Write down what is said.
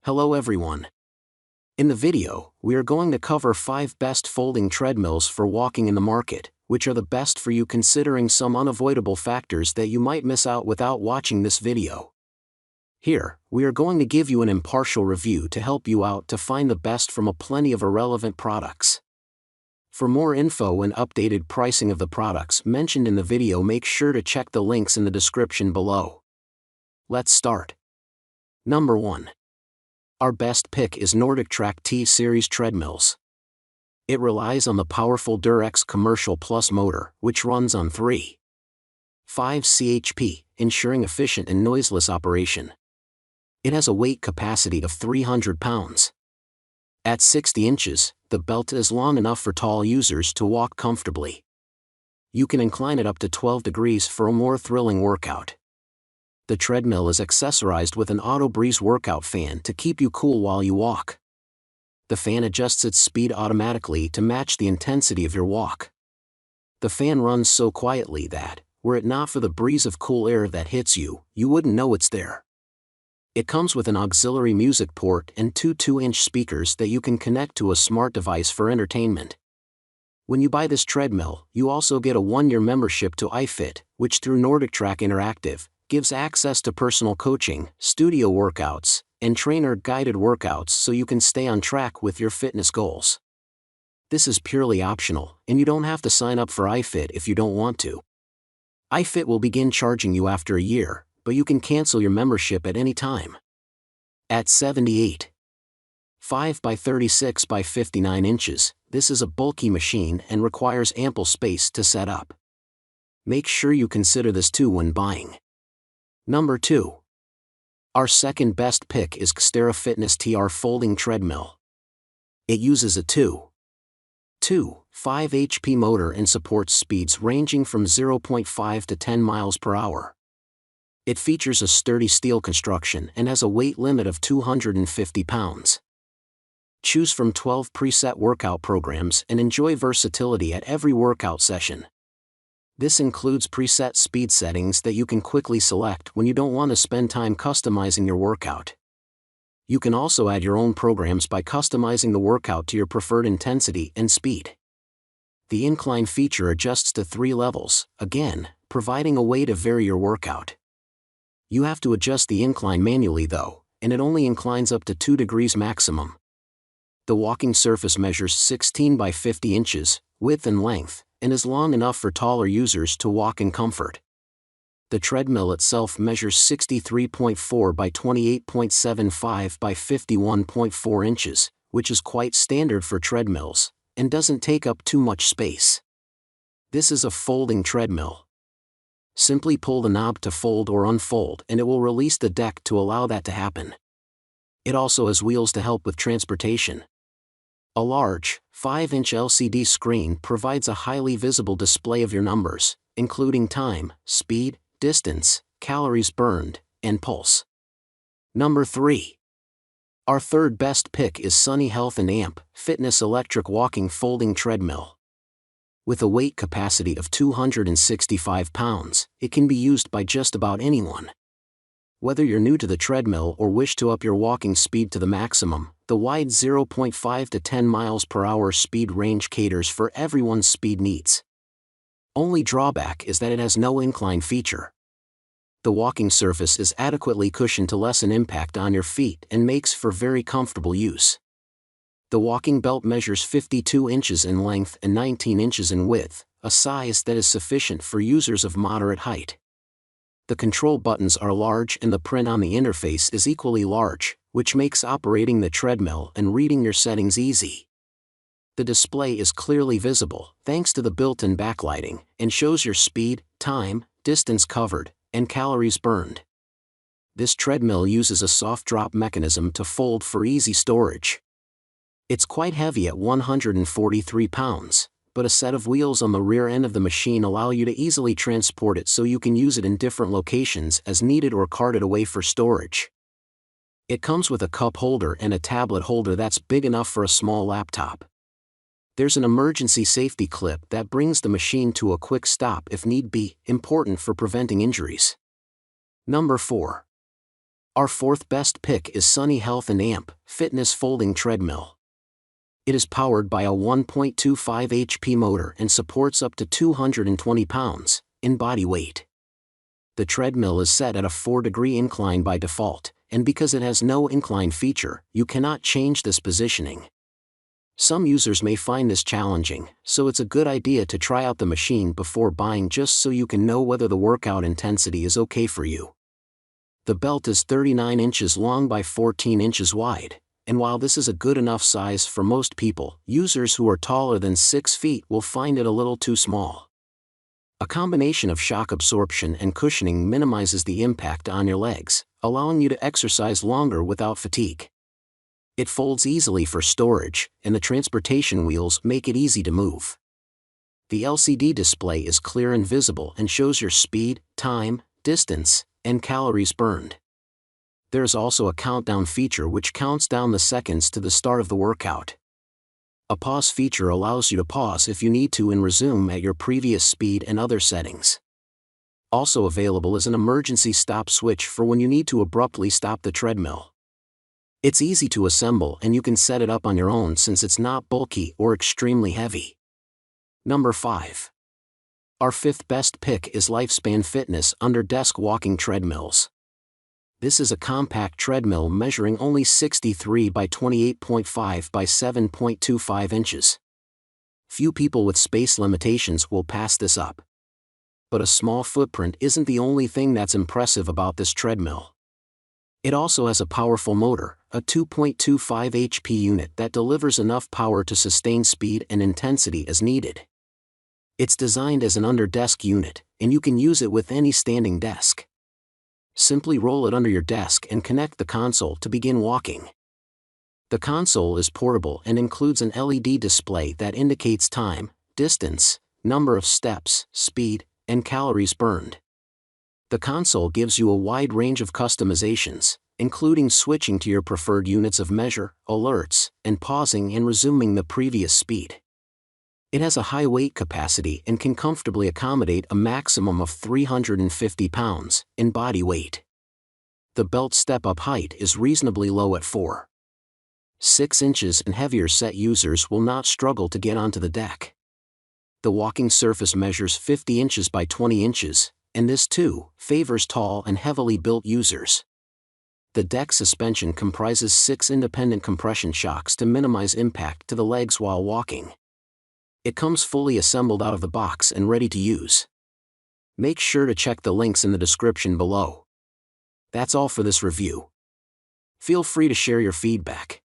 Hello everyone. In the video, we are going to cover 5 best folding treadmills for walking in the market, which are the best for you considering some unavoidable factors that you might miss out without watching this video. Here, we are going to give you an impartial review to help you out to find the best from a plenty of irrelevant products. For more info and updated pricing of the products mentioned in the video, make sure to check the links in the description below. Let's start. Number 1. Our best pick is NordicTrack T Series Treadmills. It relies on the powerful DurX Commercial Plus motor, which runs on 3.5 chp, ensuring efficient and noiseless operation. It has a weight capacity of 300 pounds. At 60 inches, the belt is long enough for tall users to walk comfortably. You can incline it up to 12 degrees for a more thrilling workout. The treadmill is accessorized with an auto breeze workout fan to keep you cool while you walk. The fan adjusts its speed automatically to match the intensity of your walk. The fan runs so quietly that, were it not for the breeze of cool air that hits you, you wouldn't know it's there. It comes with an auxiliary music port and 2 2-inch speakers that you can connect to a smart device for entertainment. When you buy this treadmill, you also get a 1-year membership to iFit, which through NordicTrack Interactive, gives access to personal coaching, studio workouts, and trainer-guided workouts so you can stay on track with your fitness goals. This is purely optional, and you don't have to sign up for iFit if you don't want to. iFit will begin charging you after a year, but you can cancel your membership at any time. At 78.5 by 36 by 59 inches, this is a bulky machine and requires ample space to set up. Make sure you consider this too when buying. Number 2. Our second best pick is XTERRA Fitness TR Folding Treadmill. It uses a 2.5 HP motor and supports speeds ranging from 0.5 to 10 miles per hour. It features a sturdy steel construction and has a weight limit of 250 pounds. Choose from 12 preset workout programs and enjoy versatility at every workout session. This includes preset speed settings that you can quickly select when you don't want to spend time customizing your workout. You can also add your own programs by customizing the workout to your preferred intensity and speed. The incline feature adjusts to 3 levels, again, providing a way to vary your workout. You have to adjust the incline manually though, and it only inclines up to 2 degrees maximum. The walking surface measures 16 by 50 inches, width and length, and is long enough for taller users to walk in comfort. The treadmill itself measures 63.4 by 28.75 by 51.4 inches, which is quite standard for treadmills, and doesn't take up too much space. This is a folding treadmill. Simply pull the knob to fold or unfold and it will release the deck to allow that to happen. It also has wheels to help with transportation. A large, 5-inch LCD screen provides a highly visible display of your numbers, including time, speed, distance, calories burned, and pulse. Number 3. Our third best pick is Sunny Health & Amp Fitness Electric Walking Folding Treadmill. With a weight capacity of 265 pounds, it can be used by just about anyone. Whether you're new to the treadmill or wish to up your walking speed to the maximum, the wide 0.5 to 10 miles per hour speed range caters for everyone's speed needs. Only drawback is that it has no incline feature. The walking surface is adequately cushioned to lessen impact on your feet and makes for very comfortable use. The walking belt measures 52 inches in length and 19 inches in width, a size that is sufficient for users of moderate height. The control buttons are large and the print on the interface is equally large, which makes operating the treadmill and reading your settings easy. The display is clearly visible, thanks to the built-in backlighting, and shows your speed, time, distance covered, and calories burned. This treadmill uses a soft drop mechanism to fold for easy storage. It's quite heavy at 143 pounds. But a set of wheels on the rear end of the machine allow you to easily transport it so you can use it in different locations as needed or cart it away for storage. It comes with a cup holder and a tablet holder that's big enough for a small laptop. There's an emergency safety clip that brings the machine to a quick stop if need be, important for preventing injuries. Number 4. Our fourth best pick is Sunny Health & Amp Fitness Folding Treadmill. It is powered by a 1.25 HP motor and supports up to 220 pounds in body weight. The treadmill is set at a 4-degree incline by default, and because it has no incline feature, you cannot change this positioning. Some users may find this challenging, so it's a good idea to try out the machine before buying just so you can know whether the workout intensity is okay for you. The belt is 39 inches long by 14 inches wide, and while this is a good enough size for most people, users who are taller than 6 feet will find it a little too small. A combination of shock absorption and cushioning minimizes the impact on your legs, allowing you to exercise longer without fatigue. It folds easily for storage, and the transportation wheels make it easy to move. The LCD display is clear and visible and shows your speed, time, distance, and calories burned. There is also a countdown feature which counts down the seconds to the start of the workout. A pause feature allows you to pause if you need to and resume at your previous speed and other settings. Also available is an emergency stop switch for when you need to abruptly stop the treadmill. It's easy to assemble and you can set it up on your own since it's not bulky or extremely heavy. Number 5. Our fifth best pick is Lifespan Fitness Under-Desk Walking Treadmills. This is a compact treadmill measuring only 63 by 28.5 by 7.25 inches. Few people with space limitations will pass this up. But a small footprint isn't the only thing that's impressive about this treadmill. It also has a powerful motor, a 2.25 HP unit that delivers enough power to sustain speed and intensity as needed. It's designed as an under-desk unit, and you can use it with any standing desk. Simply roll it under your desk and connect the console to begin walking. The console is portable and includes an LED display that indicates time, distance, number of steps, speed, and calories burned. The console gives you a wide range of customizations, including switching to your preferred units of measure, alerts, and pausing and resuming the previous speed. It has a high weight capacity and can comfortably accommodate a maximum of 350 pounds in body weight. The belt step-up height is reasonably low at 4.6 inches and heavier set users will not struggle to get onto the deck. The walking surface measures 50 inches by 20 inches, and this too favors tall and heavily built users. The deck suspension comprises 6 independent compression shocks to minimize impact to the legs while walking. It comes fully assembled out of the box and ready to use. Make sure to check the links in the description below. That's all for this review. Feel free to share your feedback.